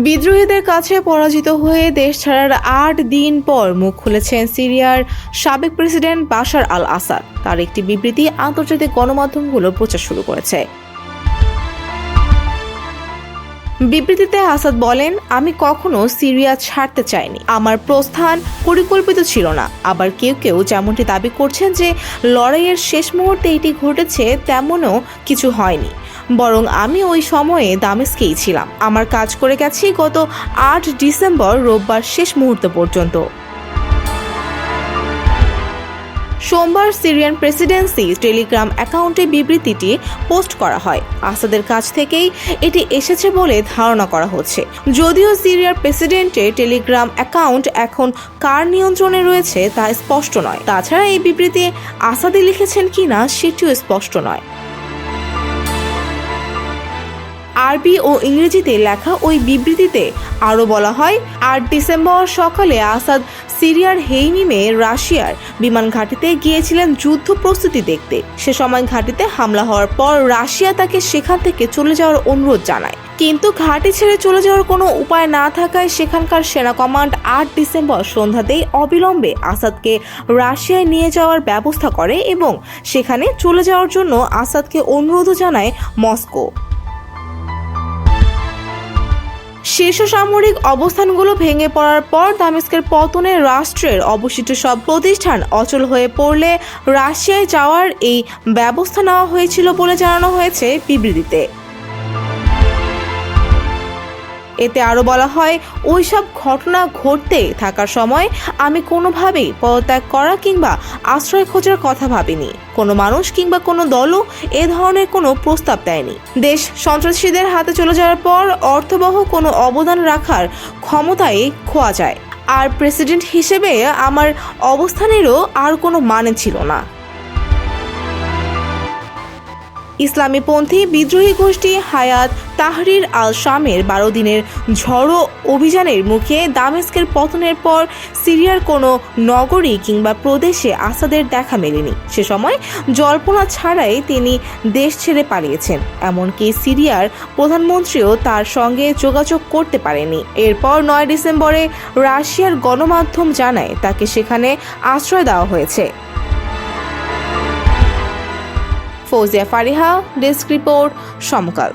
বিদ্রোহীদের কাছে পরাজিত হয়ে দেশ ছাড়ার ৮ দিন পর মুখ খুলেছেন সিরিয়ার সাবেক প্রেসিডেন্ট বাশার আল আসাদ। তার একটি বিবৃতি আন্তর্জাতিক গণমাধ্যমগুলো প্রচার শুরু করেছে। বিবৃতিতে আসাদ বলেন, আমি কখনো সিরিয়া ছাড়তে চাইনি, আমার প্রস্থান পরিকল্পিত ছিল না। আবার কেউ কেউ যেমনটি দাবি করছেন যে লড়াইয়ের শেষ মুহূর্তে এটি ঘটেছে, তেমনও কিছু হয়নি, বরং আমি ওই সময়ে দামেস্কেই ছিলাম। আমার কাজ করে গেছি গত ৮ ডিসেম্বর রোববার শেষ মুহূর্ত পর্যন্ত। সোমবার সিরিয়ান প্রেসিডেন্সি টেলিগ্রাম অ্যাকাউন্টে বিবৃতিটি পোস্ট করা হয়। আসাদের কাছ থেকেই এটি এসেছে বলে ধারণা করা হচ্ছে। যদিও সিরিয়ার প্রেসিডেন্টের টেলিগ্রাম অ্যাকাউন্ট এখন কার নিয়ন্ত্রণে রয়েছে তা স্পষ্ট নয়। তাছাড়া এই বিবৃতি আসাদই লিখেছেন কিনা সেটিও স্পষ্ট নয়। আরবি ও ইংরেজিতে লেখা ওই বিবৃতিতে আরও বলা হয়, ৮ ডিসেম্বর সকালে আসাদ সিরিয়ার হেইমিমে রাশিয়ার বিমান ঘাঁটিতে গিয়েছিলেন যুদ্ধ প্রস্তুতি দেখতে। সে সময় ঘাঁটিতে হামলা হওয়ার পর রাশিয়া তাকে সেখান থেকে চলে যাওয়ার অনুরোধ জানায়, কিন্তু ঘাঁটি ছেড়ে চলে যাওয়ার কোনো উপায় না থাকায় সেখানকার সেনা কমান্ড ৮ ডিসেম্বর সন্ধ্যাতেই অবিলম্বে আসাদকে রাশিয়ায় নিয়ে যাওয়ার ব্যবস্থা করে এবং সেখানে চলে যাওয়ার জন্য আসাদকে অনুরোধ জানায় মস্কো। শীর্ষ সামরিক অবস্থানগুলো ভেঙে পড়ার পর দামেস্কের পতনে রাষ্ট্রের অবশিষ্ট সব প্রতিষ্ঠান অচল হয়ে পড়লে রাশিয়ায় যাওয়ার এই ব্যবস্থা নেওয়া হয়েছিল বলে জানানো হয়েছে বিবৃতিতে। এতে আরও বলা হয়, ওই সব ঘটনা ঘটতে থাকার সময় আমি কোনোভাবেই পদত্যাগ করা কিংবা আশ্রয় খোঁজার কথা ভাবিনি। কোনো মানুষ কিংবা কোনো দলও এ ধরনের কোনো প্রস্তাব দেয়নি। দেশ সন্ত্রাসীদের হাতে চলে যাওয়ার পর অর্থবহ কোনো অবদান রাখার ক্ষমতাই খোয়া যায়, আর প্রেসিডেন্ট হিসেবে আমার অবস্থানেরও আর কোনো মানে ছিল না। ইসলামীপন্থী বিদ্রোহী গোষ্ঠী হায়াত তাহরির আল শামের ১২ দিনের ঝড়ো অভিযানের মুখে দামেস্কের পতনের পর সিরিয়ার কোনো নগরী কিংবা প্রদেশে আসাদের দেখা মেলেনি। সে সময় জল্পনা ছাড়াই তিনি দেশ ছেড়ে পালিয়েছেন। এমনকি সিরিয়ার প্রধানমন্ত্রীও তার সঙ্গে যোগাযোগ করতে পারেনি। এরপর ৯ ডিসেম্বরে রাশিয়ার গণমাধ্যম জানায় তাকে সেখানে আশ্রয় দেওয়া হয়েছে। ফৌজিয়া ফারিহা, ডেস্ক রিপোর্ট, সমকাল।